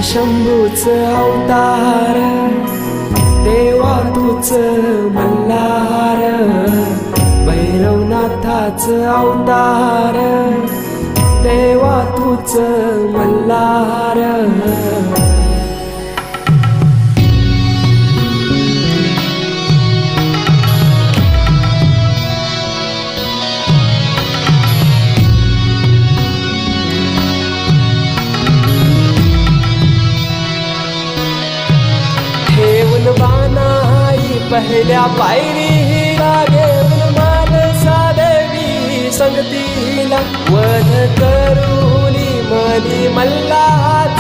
शंभूच अवतार, देवा तूच मल्हार, भैरवनाथाच अवतार, देवा तूच मल्हार. ठेवून बाणाई पहिल्या पायरीला, घेऊन माल साधवी संगतीला, वध करूनी मनी मल्ला